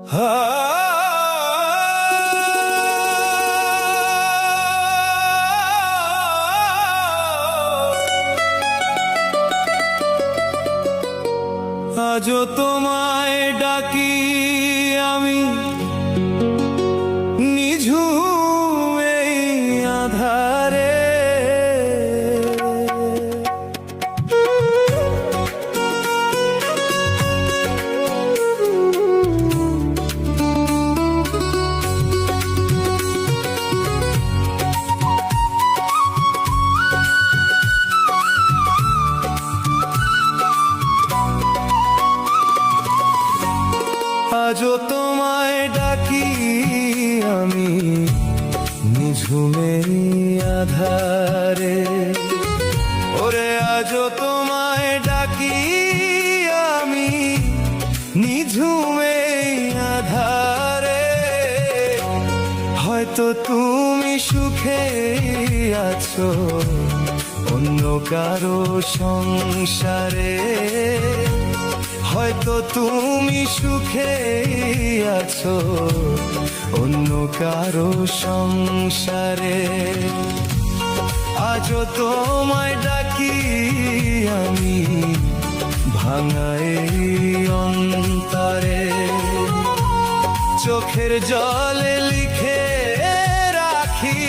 আজও তোমায় ডাকি আমি নিঝুম এই আধারে, আজও তোমায় ডাকি আমি নিঝুমে আধারে, ওরে আজও তোমায় ডাকি আমি নিঝুমে আধারে। হয়তো তুমি সুখে আছো অন্য কারো সংসারে, হয়তো তুমি সুখে আছো অন্য কারো সংসারে। আজও তোমায় ডাকি আমি ভাঙা এই অন্তরে, চোখের জলে লিখে রাখি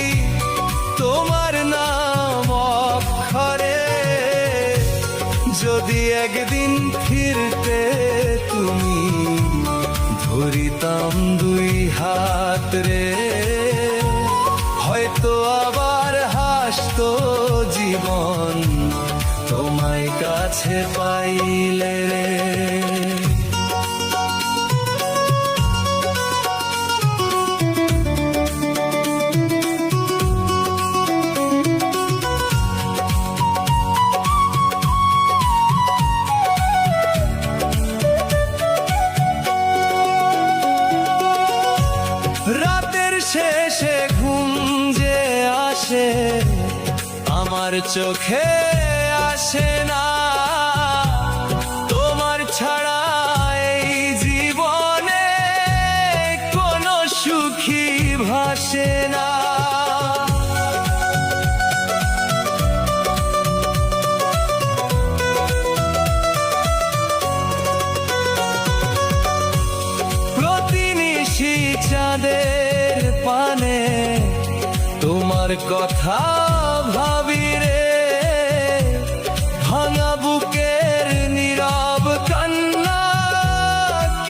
তোমার নাম অক্ষরে। যদি একদিন ফিরতে তুমি ধরিতাম দুই হাত রে, হয়তো আবার হাসতো জীবন তোমায় কাছে পাইলে রে। রাতের শেষে ঘুম যে আসে আমার চোখে আসে না, তোমার ছাড়া এই জীবনে কোনো সুখী ভাসে না। চাঁদের পানে তোমার কথা